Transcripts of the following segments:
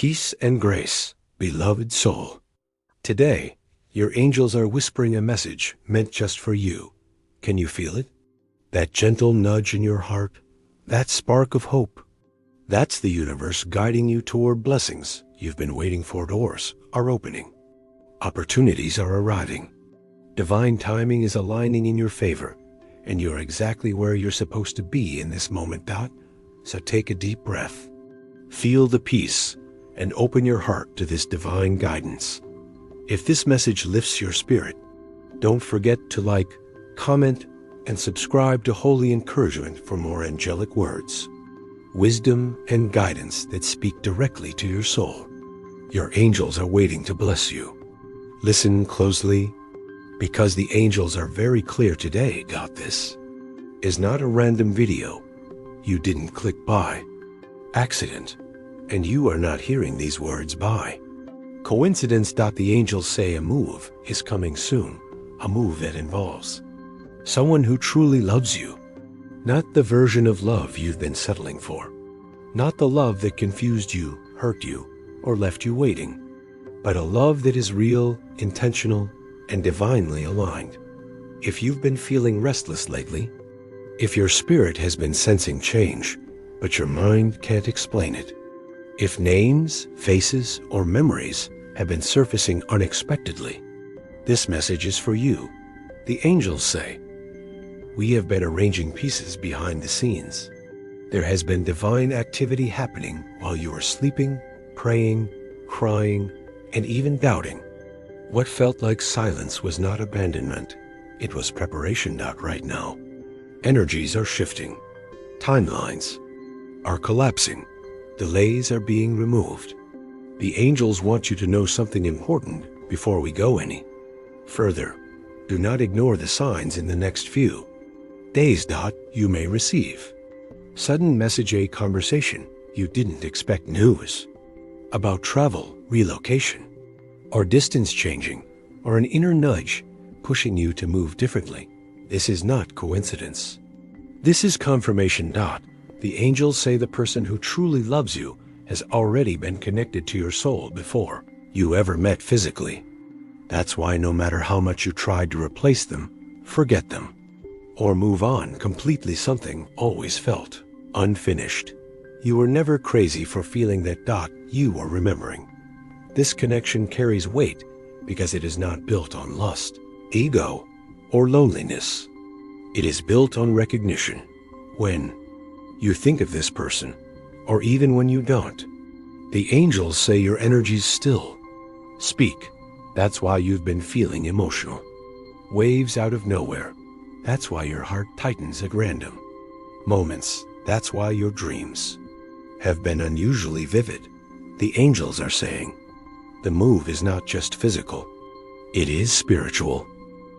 Peace and grace, beloved soul. Today, your angels are whispering a message meant just for you. Can you feel it? That gentle nudge in your heart, that spark of hope. That's the universe guiding you toward blessings you've been waiting for. Doors are opening. Opportunities are arriving. Divine timing is aligning in your favor, and you're exactly where you're supposed to be in this moment. So take a deep breath. Feel the peace and open your heart to this divine guidance. If this message lifts your spirit, don't forget to like, comment, and subscribe to Holy Encouragement for more angelic words, wisdom, and guidance that speak directly to your soul. Your angels are waiting to bless you. Listen closely, because the angels are very clear today. This is not a random video you didn't click by accident, and you are not hearing these words by coincidence. The angels say a move is coming soon, a move that involves someone who truly loves you, not the version of love you've been settling for, not the love that confused you, hurt you, or left you waiting, but a love that is real, intentional, and divinely aligned. If you've been feeling restless lately, if your spirit has been sensing change, but your mind can't explain it, if names, faces, or memories have been surfacing unexpectedly, this message is for you. The angels say, we have been arranging pieces behind the scenes. There has been divine activity happening while you were sleeping, praying, crying, and even doubting. What felt like silence was not abandonment. It was preparation. Right now, energies are shifting. Timelines are collapsing. Delays are being removed. The angels want you to know something important before we go any further. Do not ignore the signs in the next few days. You may receive sudden message, a conversation you didn't expect, news about travel, relocation, or distance changing, or an inner nudge pushing you to move differently. This is not coincidence. This is confirmation. The angels say the person who truly loves you has already been connected to your soul before you ever met physically. That's why no matter how much you tried to replace them, forget them, or move on completely, something always felt unfinished. You were never crazy for feeling that. You are remembering. This connection carries weight because it is not built on lust, ego, or loneliness. It is built on recognition. When you think of this person, or even when you don't, the angels say your energies still speak. That's why you've been feeling emotional waves out of nowhere. That's why your heart tightens at random moments. That's why your dreams have been unusually vivid. The angels are saying the move is not just physical, it is spiritual.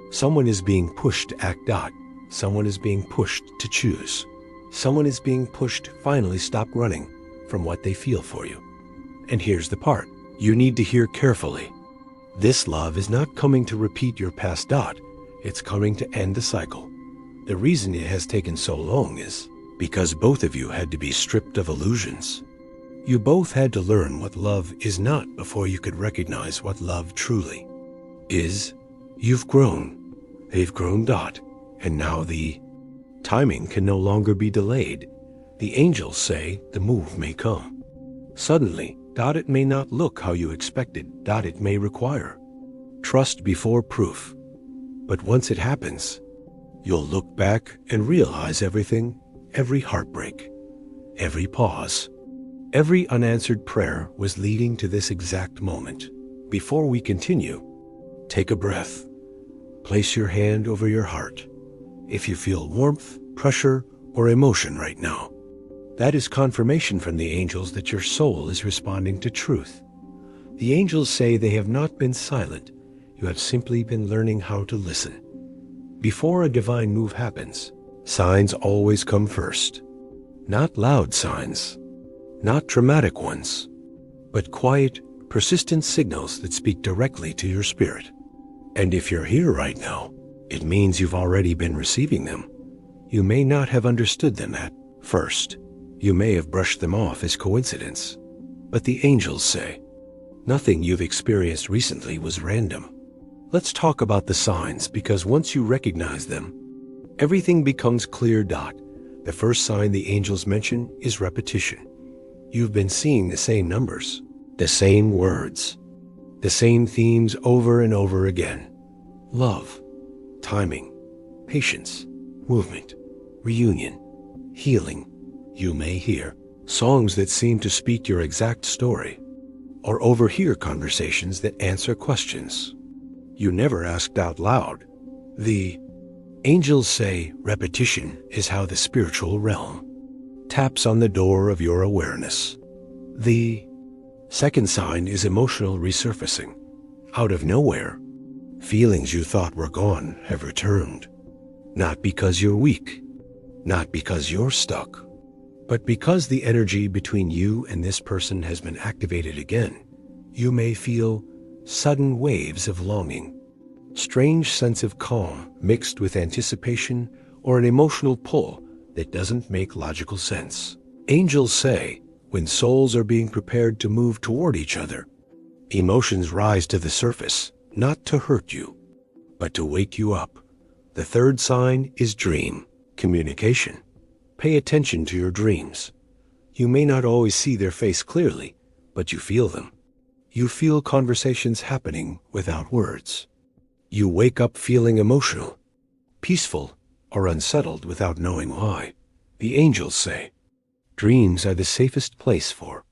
Someone is being pushed to act. Someone is being pushed to choose. Someone is being pushed to finally stop running from what they feel for you. And here's the part you need to hear carefully. This love is not coming to repeat your past. It's coming to end the cycle. The reason it has taken so long is because both of you had to be stripped of illusions. You both had to learn what love is not before you could recognize what love truly is. You've grown. They've grown. And now the timing can no longer be delayed. The angels say the move may come suddenly. It may not look how you expected. It may require trust before proof. But once it happens, you'll look back and realize everything, every heartbreak, every pause, every unanswered prayer was leading to this exact moment. Before we continue, take a breath. Place your hand over your heart. If you feel warmth, pressure, or emotion right now, that is confirmation from the angels that your soul is responding to truth. The angels say they have not been silent. You have simply been learning how to listen. Before a divine move happens, signs always come first. Not loud signs, not dramatic ones, but quiet, persistent signals that speak directly to your spirit. And if you're here right now, it means you've already been receiving them. You may not have understood them at first. You may have brushed them off as coincidence. But the angels say, nothing you've experienced recently was random. Let's talk about the signs, because once you recognize them, everything becomes clear. The first sign the angels mention is repetition. You've been seeing the same numbers, the same words, the same themes over and over again. Love, timing, patience, movement, reunion, healing. You may hear songs that seem to speak your exact story, or overhear conversations that answer questions you never asked out loud. The angels say repetition is how the spiritual realm taps on the door of your awareness. The second sign is emotional resurfacing. Out of nowhere, feelings you thought were gone have returned. Not because you're weak, not because you're stuck, but because the energy between you and this person has been activated again. You may feel sudden waves of longing, strange sense of calm mixed with anticipation, or an emotional pull that doesn't make logical sense. Angels say, when souls are being prepared to move toward each other, emotions rise to the surface, not to hurt you, but to wake you up. The third sign is dream communication. Pay attention to your dreams. You may not always see their face clearly, but you feel them. You feel conversations happening without words. You wake up feeling emotional, peaceful, or unsettled without knowing why. The angels say, dreams are the safest place for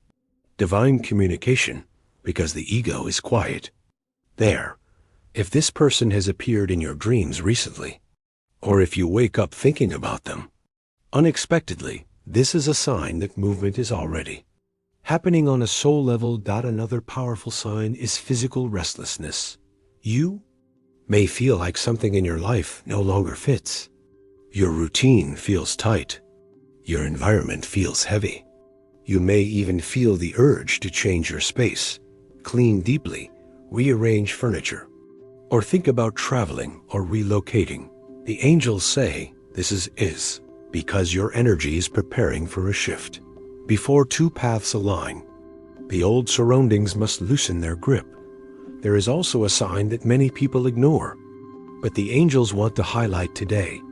divine communication because the ego is quiet. There, if this person has appeared in your dreams recently, or if you wake up thinking about them unexpectedly, this is a sign that movement is already happening on a soul level. Another powerful sign is physical restlessness. You may feel like something in your life no longer fits. Your routine feels tight. Your environment feels heavy. You may even feel the urge to change your space, clean deeply, rearrange furniture, or think about traveling or relocating. The angels say this is because your energy is preparing for a shift. Before two paths align, the old surroundings must loosen their grip. There is also a sign that many people ignore, but the angels want to highlight today: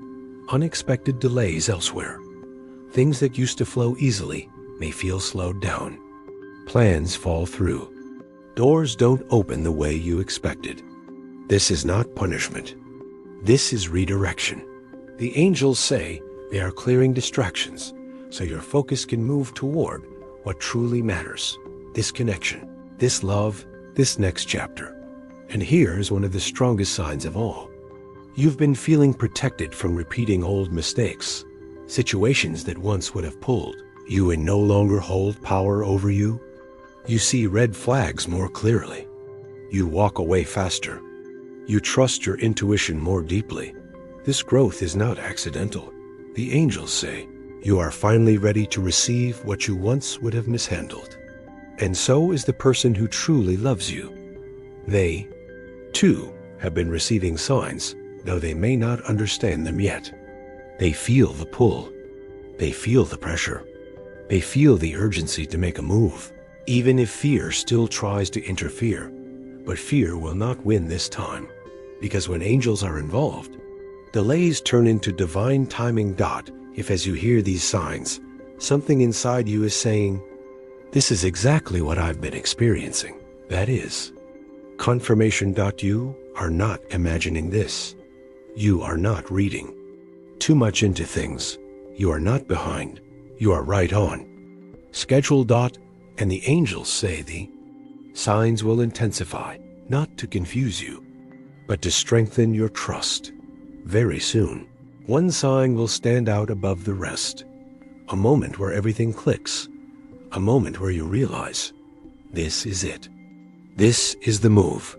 unexpected delays elsewhere. Things that used to flow easily may feel slowed down. Plans fall through. Doors don't open the way you expected. This is not punishment. This is redirection. The angels say they are clearing distractions so your focus can move toward what truly matters. This connection, this love, this next chapter. And here's one of the strongest signs of all. You've been feeling protected from repeating old mistakes. Situations that once would have pulled you and no longer hold power over you. You see red flags more clearly. You walk away faster. You trust your intuition more deeply. This growth is not accidental. The angels say you are finally ready to receive what you once would have mishandled. And so is the person who truly loves you. They, too, have been receiving signs, though they may not understand them yet. They feel the pull. They feel the pressure. They feel the urgency to make a move, even if fear still tries to interfere. But fear will not win this time, because when angels are involved, delays turn into divine timing. If as you hear these signs, something inside you is saying, this is exactly what I've been experiencing. That is confirmation. You are not imagining this. You are not reading too much into things. You are not behind. You are right on schedule. And the angels say the signs will intensify, not to confuse you, but to strengthen your trust. Very soon, one sign will stand out above the rest. A moment where everything clicks. A moment where you realize, this is it. This is the move.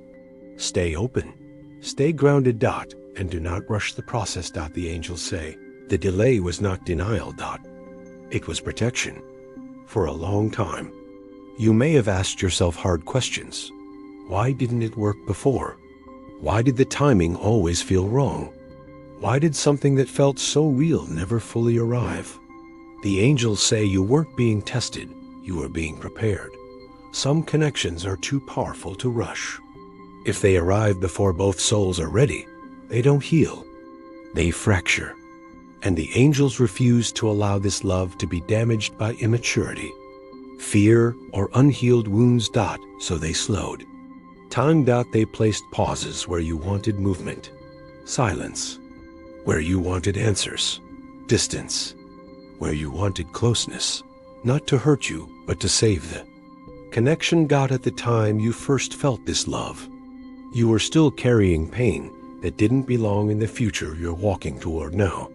Stay open. Stay grounded. And do not rush the process. The angels say the delay was not denial. It was protection. For a long time, you may have asked yourself hard questions. Why didn't it work before? Why did the timing always feel wrong? Why did something that felt so real never fully arrive? The angels say you weren't being tested, you were being prepared. Some connections are too powerful to rush. If they arrive before both souls are ready, they don't heal. They fracture. And the angels refuse to allow this love to be damaged by immaturity. Fear or unhealed wounds. So they slowed. Time. They placed pauses where you wanted movement. Silence. Where you wanted answers. Distance. Where you wanted closeness. Not to hurt you, but to save the connection. At the time you first felt this love, you were still carrying pain that didn't belong in the future you're walking toward now.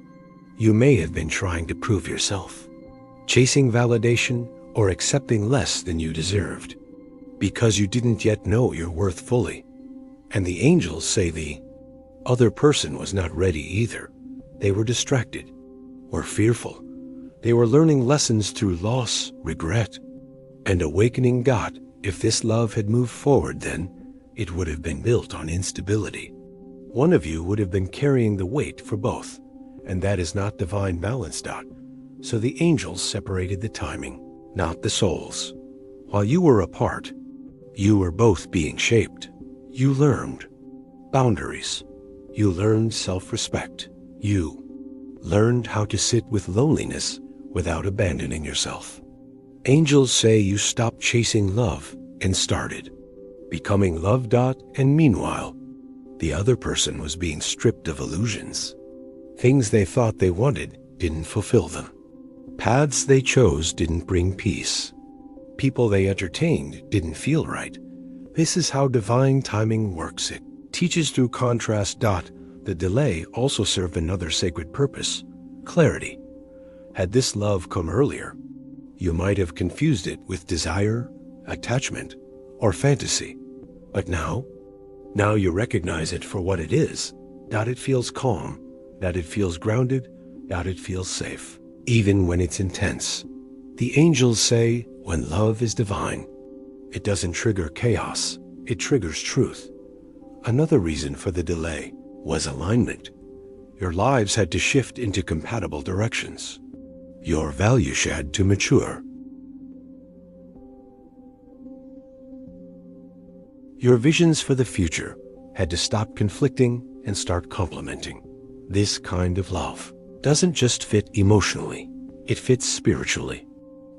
You may have been trying to prove yourself, chasing validation or accepting less than you deserved, because you didn't yet know your worth fully. And the angels say the other person was not ready either. They were distracted, or fearful. They were learning lessons through loss, regret, and awakening. If this love had moved forward then, it would have been built on instability. One of you would have been carrying the weight for both, and that is not divine balance. So the angels separated the timing, not the souls. While you were apart, you were both being shaped. You learned boundaries. You learned self-respect. You learned how to sit with loneliness without abandoning yourself. Angels say you stopped chasing love and started becoming love. And meanwhile, the other person was being stripped of illusions. Things they thought they wanted didn't fulfill them. Paths they chose didn't bring peace. People they entertained didn't feel right. This is how divine timing works. It teaches through contrast. The delay also served another sacred purpose: clarity. Had this love come earlier, you might have confused it with desire, attachment, or fantasy. But now you recognize it for what it is. It feels calm. It feels grounded. It feels safe, even when it's intense. The angels say when love is divine, it doesn't trigger chaos, it triggers truth. Another reason for the delay was alignment. Your lives had to shift into compatible directions. Your values had to mature. Your visions for the future had to stop conflicting and start complementing. This kind of love doesn't just fit emotionally, it fits spiritually,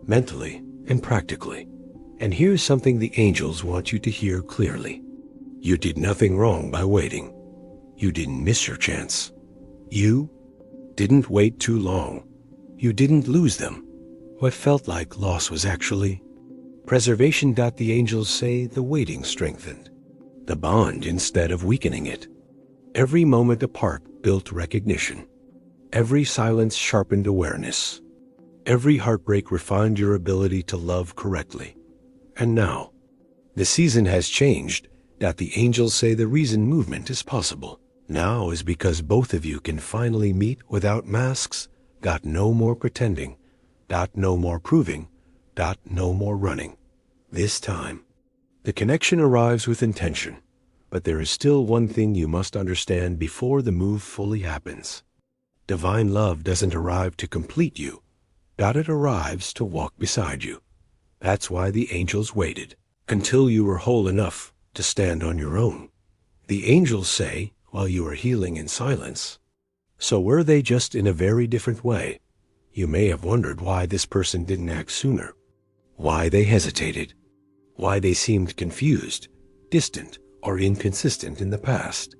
mentally, and practically. And here's something the angels want you to hear clearly. You did nothing wrong by waiting. You didn't miss your chance. You didn't wait too long. You didn't lose them. What felt like loss was actually preservation. The angels say the waiting strengthened the bond instead of weakening it. Every moment apart built recognition. Every silence sharpened awareness. Every heartbreak refined your ability to love correctly. And now, the season has changed. The angels say the reason movement is possible now is because both of you can finally meet without masks. No more pretending. No more proving. No more running. This time, the connection arrives with intention. But there is still one thing you must understand before the move fully happens. Divine love doesn't arrive to complete you. It arrives to walk beside you. That's why the angels waited until you were whole enough to stand on your own. The angels say, while you were healing in silence. So were they, just in a very different way. You may have wondered why this person didn't act sooner, why they hesitated, why they seemed confused, distant, or inconsistent in the past.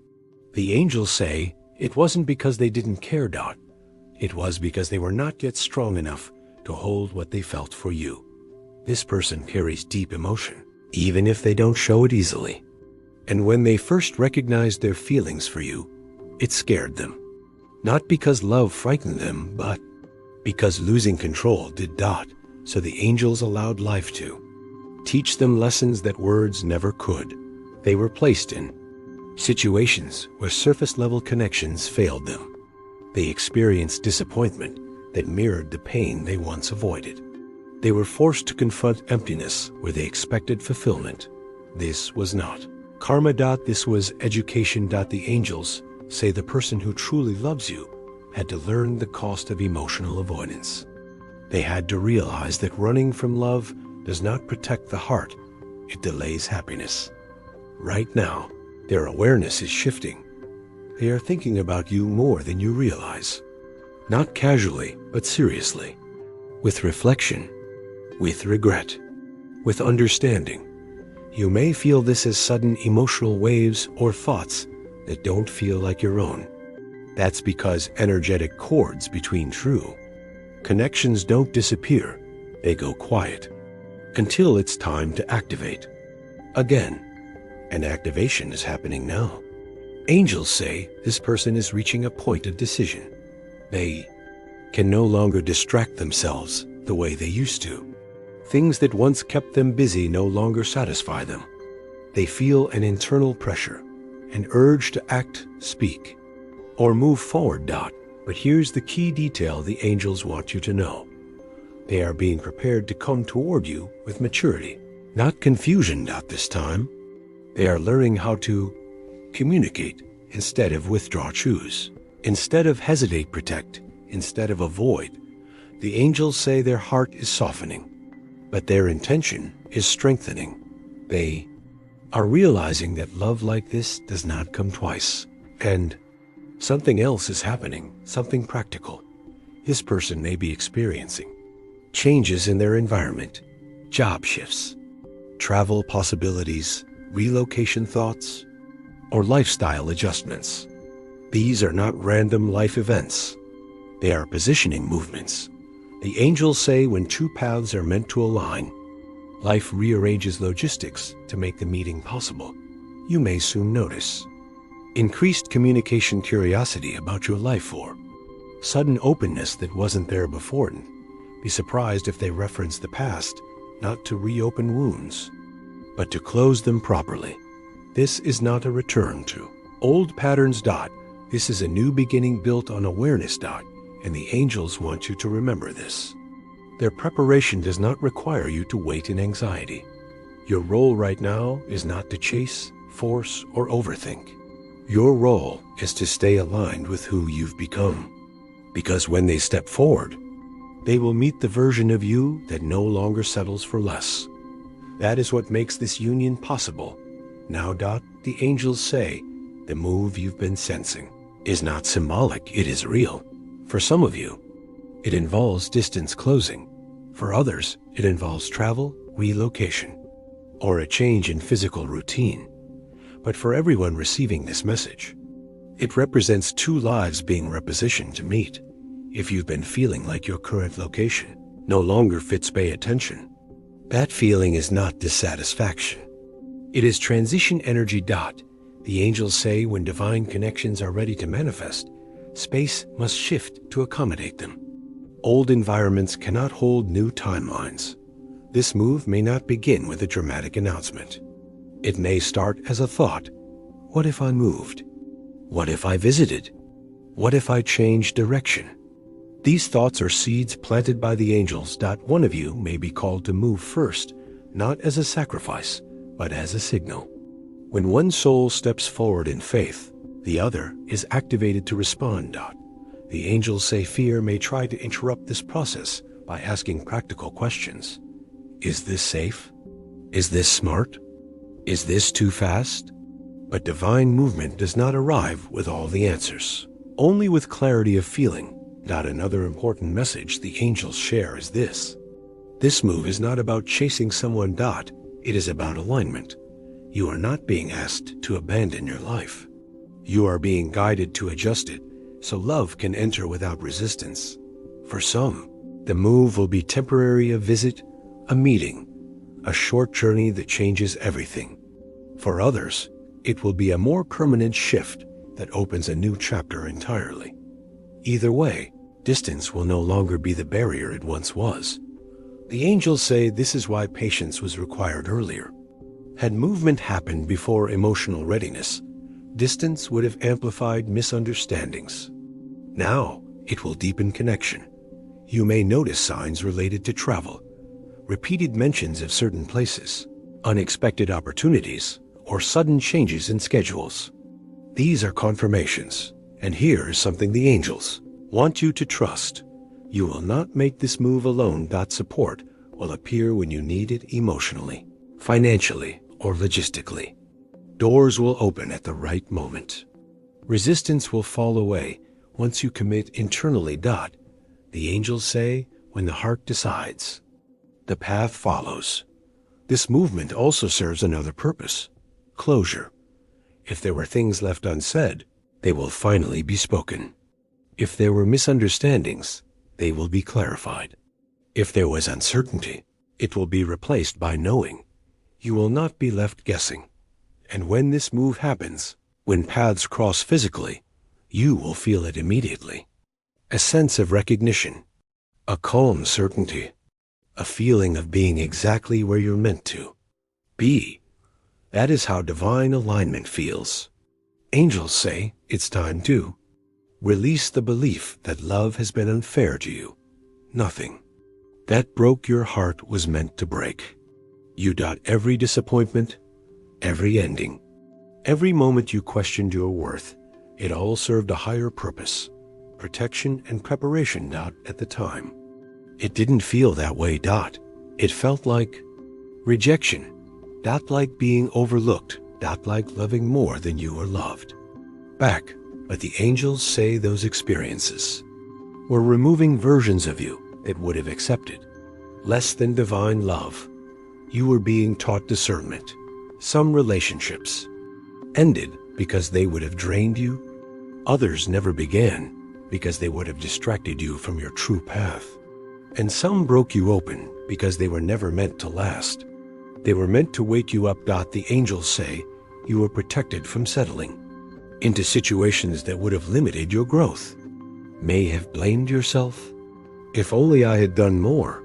The angels say it wasn't because they didn't care. It was because they were not yet strong enough to hold what they felt for you. This person carries deep emotion, even if they don't show it easily. And when they first recognized their feelings for you, it scared them. Not because love frightened them, but because losing control did. So the angels allowed life to teach them lessons that words never could. They were placed in situations where surface-level connections failed them. They experienced disappointment that mirrored the pain they once avoided. They were forced to confront emptiness where they expected fulfillment. This was not karma. This was education. The angels say the person who truly loves you had to learn the cost of emotional avoidance. They had to realize that running from love does not protect the heart, it delays happiness. Right now, their awareness is shifting. They are thinking about you more than you realize. Not casually, but seriously. With reflection, with regret, with understanding. You may feel this as sudden emotional waves or thoughts that don't feel like your own. That's because energetic chords between true connections don't disappear, they go quiet until it's time to activate. Again, an activation is happening now. Angels say this person is reaching a point of decision. They can no longer distract themselves the way they used to. Things that once kept them busy no longer satisfy them. They feel an internal pressure, an urge to act, speak, or move forward. But here's the key detail the angels want you to know. They are being prepared to come toward you with maturity, not confusion. This time, they are learning how to communicate instead of withdraw, choose. Instead of hesitate, protect. Instead of avoid. The angels say their heart is softening, but their intention is strengthening. They are realizing that love like this does not come twice. And something else is happening, something practical. This person may be experiencing changes in their environment, job shifts, travel possibilities, relocation thoughts, or lifestyle adjustments. These are not random life events. They are positioning movements. The angels say when two paths are meant to align, life rearranges logistics to make the meeting possible. You may soon notice increased communication, curiosity about your life, or sudden openness that wasn't there before. Be surprised if they reference the past, not to reopen wounds, but to close them properly. This is not a return to old patterns. This is a new beginning built on awareness. And the angels want you to remember this. Their preparation does not require you to wait in anxiety. Your role right now is not to chase, force, or overthink. Your role is to stay aligned with who you've become. Because when they step forward, they will meet the version of you that no longer settles for less. That is what makes this union possible. Now, the angels say, the move you've been sensing is not symbolic, it is real. For some of you, it involves distance closing. For others, it involves travel, relocation, or a change in physical routine. But for everyone receiving this message, it represents two lives being repositioned to meet. If you've been feeling like your current location no longer fits, pay attention. That feeling is not dissatisfaction. It is transition energy. The angels say when divine connections are ready to manifest, space must shift to accommodate them. Old environments cannot hold new timelines. This move may not begin with a dramatic announcement. It may start as a thought. What if I moved? What if I visited? What if I changed direction? These thoughts are seeds planted by the angels. One of you may be called to move first, not as a sacrifice, but as a signal. When one soul steps forward in faith, the other is activated to respond. The angels say fear may try to interrupt this process by asking practical questions. Is this safe? Is this smart? Is this too fast? But divine movement does not arrive with all the answers, only with clarity of feeling. Another important message the angels share is this. This move is not about chasing someone. It is about alignment. You are not being asked to abandon your life. You are being guided to adjust it so love can enter without resistance. For some, the move will be temporary, a visit, a meeting, a short journey that changes everything. For others, it will be a more permanent shift that opens a new chapter entirely. Either way, distance will no longer be the barrier it once was. The angels say this is why patience was required earlier. Had movement happened before emotional readiness, distance would have amplified misunderstandings. Now, it will deepen connection. You may notice signs related to travel, repeated mentions of certain places, unexpected opportunities, or sudden changes in schedules. These are confirmations, and here is something the angels want you to trust. You will not make this move alone. Support will appear when you need it emotionally. financially or logistically. Doors will open at the right moment. Resistance will fall away once you commit internally. The angels say, when the heart decides, the path follows. This movement also serves another purpose: closure. If there were things left unsaid, they will finally be spoken. If there were misunderstandings, they will be clarified. If there was uncertainty, it will be replaced by knowing. You will not be left guessing. And when this move happens, when paths cross physically, you will feel it immediately. A sense of recognition, a calm certainty, a feeling of being exactly where you're meant to be. That is how divine alignment feels. Angels say it's time to release the belief that love has been unfair to you. Nothing that broke your heart was meant to break. Every disappointment, every ending, every moment you questioned your worth, it all served a higher purpose, protection and preparation. At the time, it didn't feel that way. It felt like rejection. Like being overlooked. Like loving more than you were loved back. But the angels say those experiences were removing versions of you that would have accepted less than divine love. You were being taught discernment. Some relationships ended because they would have drained you. Others never began because they would have distracted you from your true path. And some broke you open because they were never meant to last. They were meant to wake you up. The angels say you were protected from settling into situations that would have limited your growth. May have blamed yourself. If only I had done more.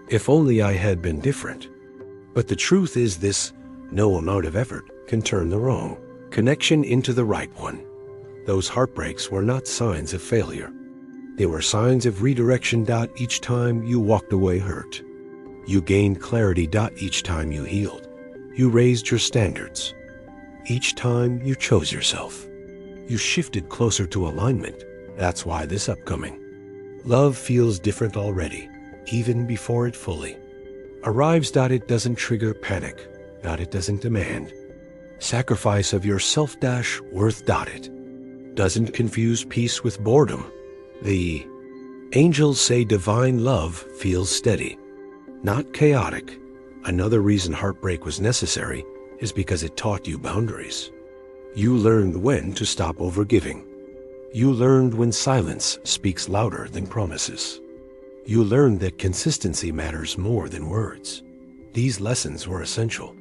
If only I had been different. But the truth is this: no amount of effort can turn the wrong connection into the right one. Those heartbreaks were not signs of failure. They were signs of redirection. Each time you walked away hurt, you gained clarity. Each time you healed, you raised your standards. Each time you chose yourself, you shifted closer to alignment. That's why this upcoming love feels different already, even before it fully arrives. It doesn't trigger panic. It doesn't demand sacrifice of your self-worth. It doesn't confuse peace with boredom. The angels say divine love feels steady, not chaotic. Another reason heartbreak was necessary is because it taught you boundaries. You learned when to stop overgiving. You learned when silence speaks louder than promises. You learned that consistency matters more than words. These lessons were essential.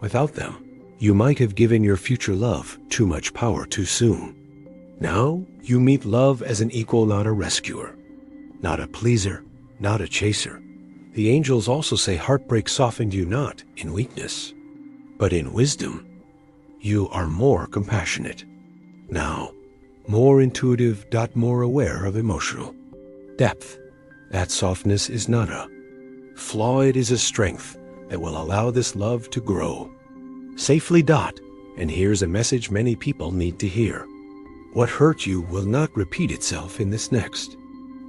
Without them, you might have given your future love too much power too soon. Now, you meet love as an equal, not a rescuer, not a pleaser, not a chaser. The angels also say heartbreak softened you not in weakness, but in wisdom. You are more compassionate now, more intuitive. More aware of emotional depth. That softness is not a flaw, it is a strength that will allow this love to grow safely. And here's a message many people need to hear. What hurt you will not repeat itself in this next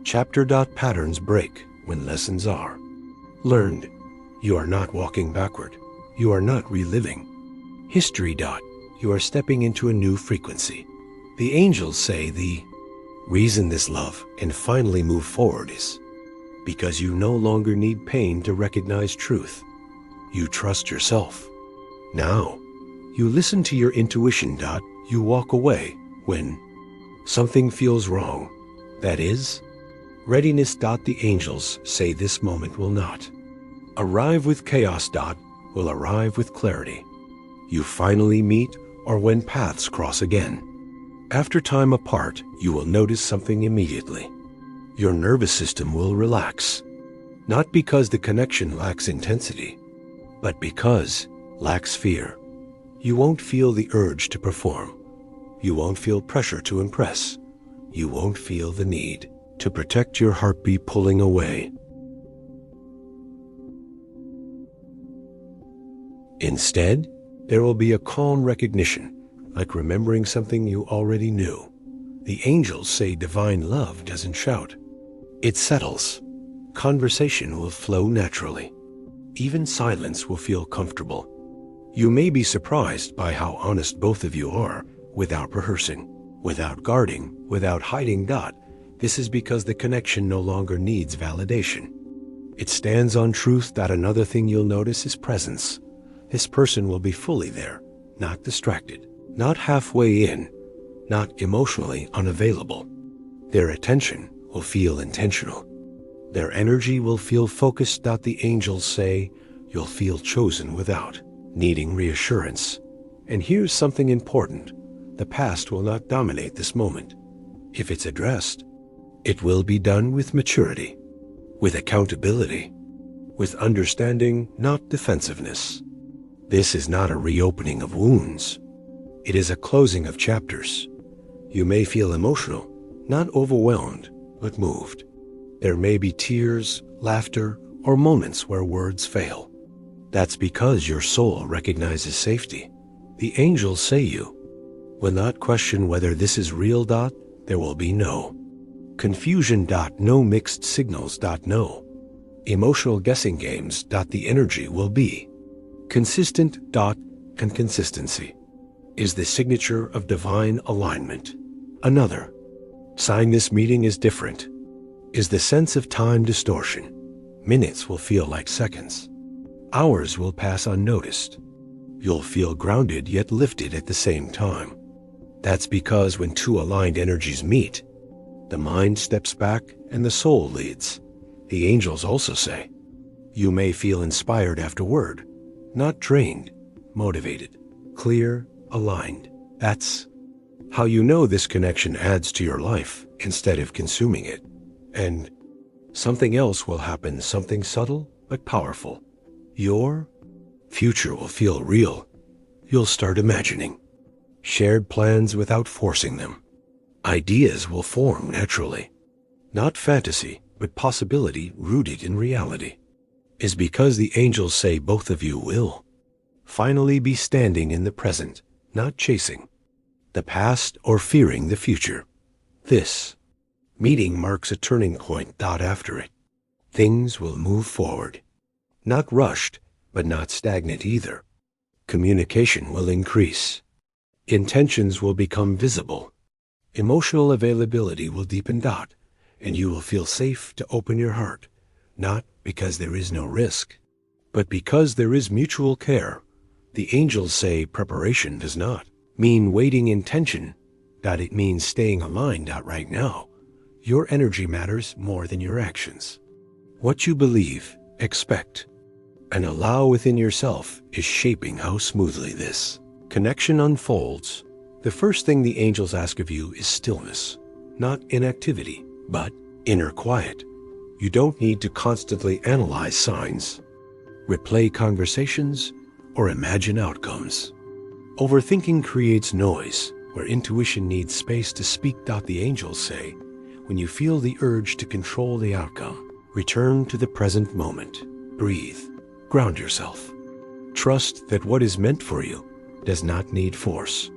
chapter. Patterns break when lessons are learned. You are not walking backward. You are not reliving history. You are stepping into a new frequency. The angels say the reason this love can finally move forward is because you no longer need pain to recognize truth. You trust yourself. Now, you listen to your intuition. You walk away when something feels wrong. That is readiness. The angels say this moment will not arrive with chaos. Will arrive with clarity. You finally meet, or when paths cross again. After time apart, you will notice something immediately. Your nervous system will relax, not because the connection lacks intensity, but because lacks fear. You won't feel the urge to perform. You won't feel pressure to impress. You won't feel the need to protect your heartbeat pulling away. Instead, there will be a calm recognition, like remembering something you already knew. The angels say divine love doesn't shout. It settles. Conversation will flow naturally. Even silence will feel comfortable. You may be surprised by how honest both of you are, without rehearsing, without guarding, without hiding. This is because the connection no longer needs validation. It stands on truth. Another thing you'll notice is presence. This person will be fully there, not distracted, not halfway in, not emotionally unavailable. Their attention will feel intentional. Their energy will feel focused. The angels say you'll feel chosen without needing reassurance. And here's something important. The past will not dominate this moment. If it's addressed, it will be done with maturity, with accountability, with understanding, not defensiveness. This is not a reopening of wounds. It is a closing of chapters. You may feel emotional, not overwhelmed, but moved. There may be tears, laughter, or moments where words fail. That's because your soul recognizes safety. The angels say you will not question whether this is real. There will be no confusion. No mixed signals. No emotional guessing games. The energy will be consistent. And consistency is the signature of divine alignment. Another sign this meeting is different is the sense of time distortion. Minutes will feel like seconds. Hours will pass unnoticed. You'll feel grounded yet lifted at the same time. That's because when two aligned energies meet, the mind steps back and the soul leads. The angels also say, you may feel inspired afterward, not drained, motivated, clear, aligned. That's how you know this connection adds to your life instead of consuming it. And something else will happen, something subtle but powerful. Your future will feel real. You'll start imagining shared plans without forcing them. Ideas will form naturally. Not fantasy, but possibility rooted in reality. Is because the angels say both of you will finally be standing in the present, not chasing the past or fearing the future. This meeting marks a turning point. After it, things will move forward. Not rushed, but not stagnant either. Communication will increase. Intentions will become visible. Emotional availability will deepen. And you will feel safe to open your heart, not because there is no risk, but because there is mutual care. The angels say preparation does not mean waiting in tension. It means staying aligned. Right now, your energy matters more than your actions. What you believe, expect, and allow within yourself is shaping how smoothly this connection unfolds. The first thing the angels ask of you is stillness, not inactivity, but inner quiet. You don't need to constantly analyze signs, replay conversations, or imagine outcomes. Overthinking creates noise where intuition needs space to speak. The angels say, when you feel the urge to control the outcome, return to the present moment. Breathe. Ground yourself. Trust that what is meant for you does not need force.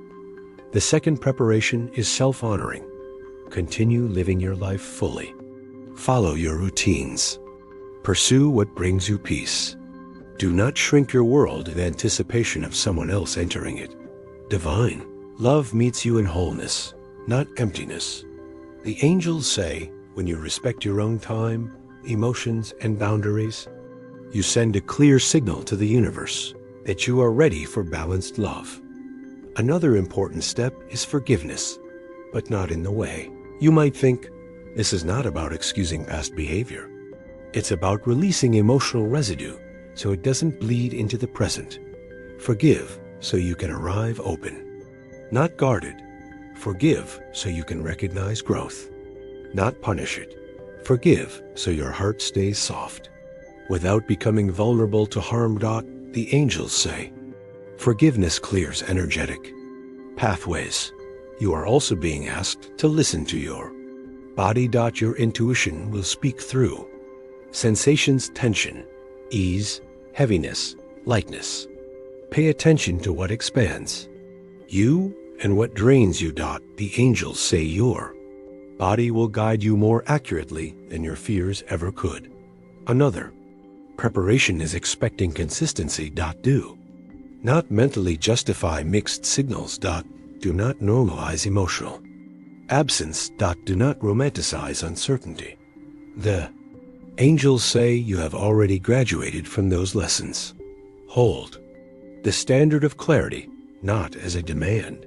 The second preparation is self-honoring. Continue living your life fully. Follow your routines. Pursue what brings you peace. Do not shrink your world in anticipation of someone else entering it. Divine love meets you in wholeness, not emptiness. The angels say, when you respect your own time, emotions, and boundaries, you send a clear signal to the universe that you are ready for balanced love. Another important step is forgiveness, but not in the way you might think. This is not about excusing past behavior. It's about releasing emotional residue so it doesn't bleed into the present. Forgive so you can arrive open, not guarded. Forgive so you can recognize growth, not punish it. Forgive so your heart stays soft, without becoming vulnerable to harm. The angels say, forgiveness clears energetic pathways. You are also being asked to listen to your body. Your intuition will speak through sensations, tension, ease, heaviness, lightness. Pay attention to what expands you and what drains you. The angels say your body will guide you more accurately than your fears ever could. Another Preparation is expecting consistency. Do not mentally justify mixed signals. Do not normalize emotional absence. Do not romanticize uncertainty. The angels say you have already graduated from those lessons. Hold the standard of clarity not as a demand,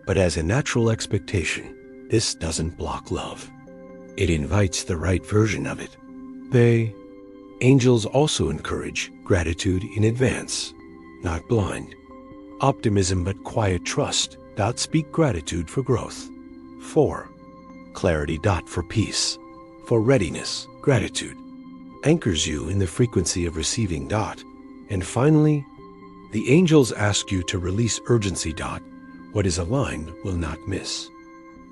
but as a natural expectation. This doesn't block love. It invites the right version of it. Angels also encourage gratitude in advance, not blind optimism but quiet trust. Speak gratitude for growth. 4. Clarity. For peace, for readiness. Gratitude anchors you in the frequency of receiving. And finally, the angels ask you to release urgency. What is aligned will not miss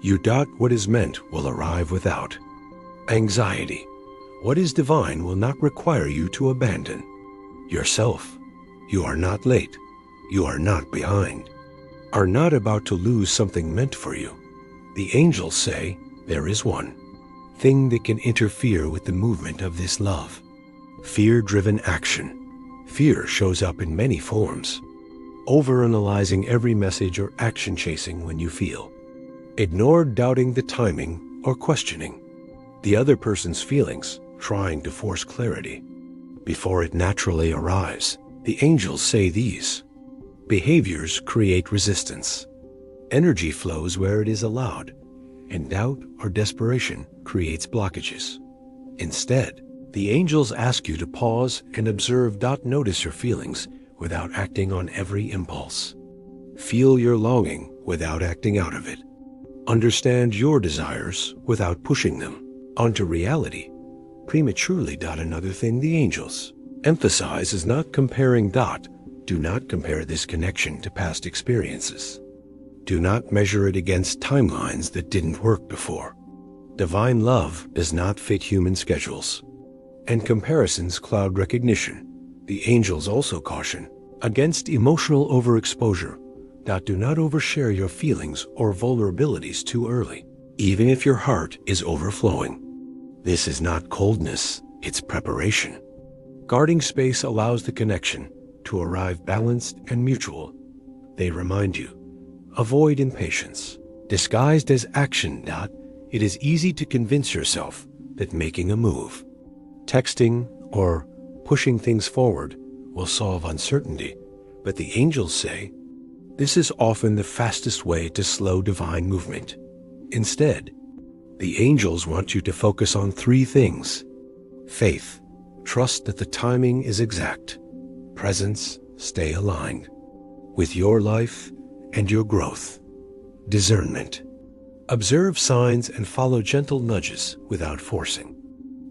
you. What is meant will arrive without anxiety. What is divine will not require you to abandon yourself. You are not late. You are not behind. Are not about to lose something meant for you. The angels say there is one thing that can interfere with the movement of this love. Fear-driven action. Fear shows up in many forms. Overanalyzing every message or action, chasing when you feel ignored, doubting the timing, or questioning the other person's feelings, trying to force clarity before it naturally arrives. The angels say these behaviors create resistance. Energy flows where it is allowed, and doubt or desperation creates blockages. Instead, the angels ask you to pause and observe. Notice your feelings without acting on every impulse. Feel your longing without acting out of it. Understand your desires without pushing them onto reality prematurely. Another thing the angels emphasize is not comparing. Do not compare this connection to past experiences. Do not measure it against timelines that didn't work before. Divine love does not fit human schedules, and comparisons cloud recognition. The angels also caution against emotional overexposure. Do not overshare your feelings or vulnerabilities too early, even if your heart is overflowing. This is not coldness, it's preparation. Guarding space allows the connection to arrive balanced and mutual. They remind you, avoid impatience disguised as action. It is easy to convince yourself that making a move, texting, or pushing things forward will solve uncertainty, but the angels say this is often the fastest way to slow divine movement. Instead, the angels want you to focus on 3 things: faith, trust that the timing is exact; presence, stay aligned with your life and your growth; discernment, observe signs and follow gentle nudges without forcing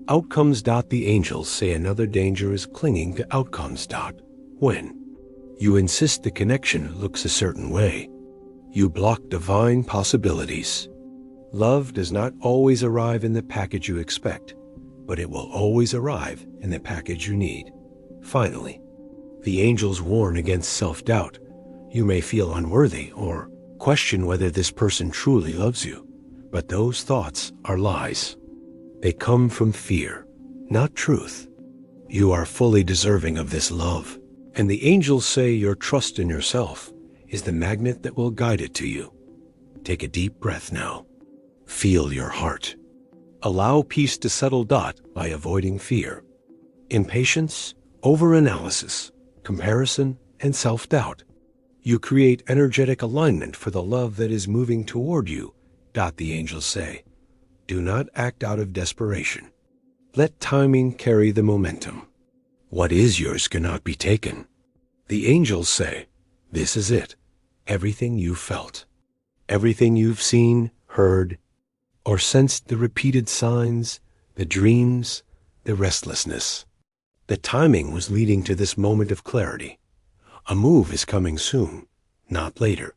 outcomes. The angels say another danger is clinging to outcomes. When you insist the connection looks a certain way, you block divine possibilities. Love does not always arrive in the package you expect, but it will always arrive in the package you need. Finally, the angels warn against self-doubt. You may feel unworthy or question whether this person truly loves you, but those thoughts are lies. They come from fear, not truth. You are fully deserving of this love, and the angels say your trust in yourself is the magnet that will guide it to you. Take a deep breath now. Feel your heart. Allow peace to settle. By avoiding fear, impatience, overanalysis, comparison, and self-doubt, you create energetic alignment for the love that is moving toward you. The angels say, do not act out of desperation. Let timing carry the momentum. What is yours cannot be taken. The angels say, this is it. Everything you've felt, everything you've seen, heard, or sensed, the repeated signs, the dreams, the restlessness. The timing was leading to this moment of clarity. A move is coming soon, not later.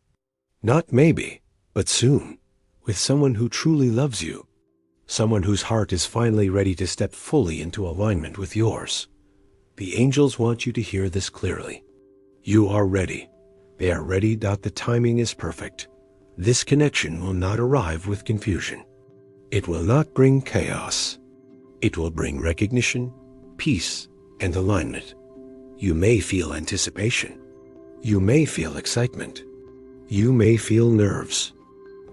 Not maybe, but soon, with someone who truly loves you. Someone whose heart is finally ready to step fully into alignment with yours. The angels want you to hear this clearly. You are ready. They are ready. The timing is perfect. This connection will not arrive with confusion. It will not bring chaos. It will bring recognition, peace, and alignment. You may feel anticipation. You may feel excitement. You may feel nerves.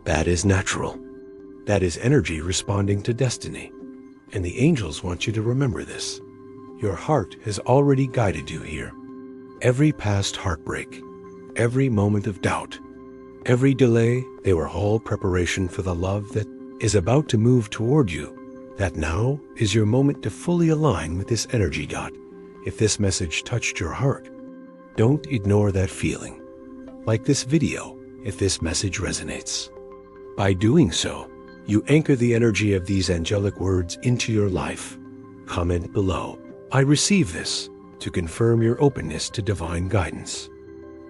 That is natural. That is energy responding to destiny. And the angels want you to remember this. Your heart has already guided you here. Every past heartbreak, every moment of doubt, every delay, they were all preparation for the love that is about to move toward you. That now is your moment to fully align with this energy dot. If this message touched your heart, don't ignore that feeling. Like this video if this message resonates. By doing so, you anchor the energy of these angelic words into your life. Comment below, "I receive this," to confirm your openness to divine guidance.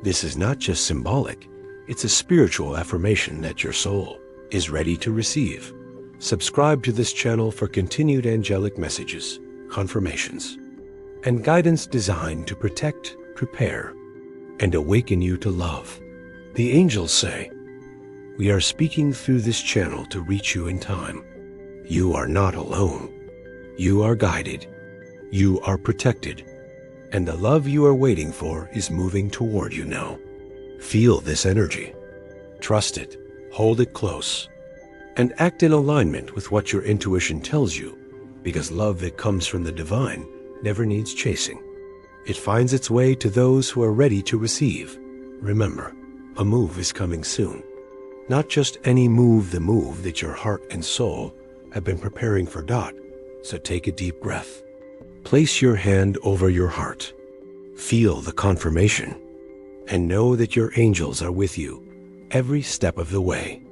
This is not just symbolic, it's a spiritual affirmation that your soul is ready to receive. Subscribe to this channel for continued angelic messages, confirmations, and guidance designed to protect, prepare, and awaken you to love. The angels say, "We are speaking through this channel to reach you in time. You are not alone. You are guided. You are protected. And the love you are waiting for is moving toward you now." Feel this energy. Trust it. Hold it close. And act in alignment with what your intuition tells you, because love that comes from the divine never needs chasing. It finds its way to those who are ready to receive. Remember, a move is coming soon. Not just any move, the move that your heart and soul have been preparing for. So take a deep breath. Place your hand over your heart. Feel the confirmation. And know that your angels are with you every step of the way.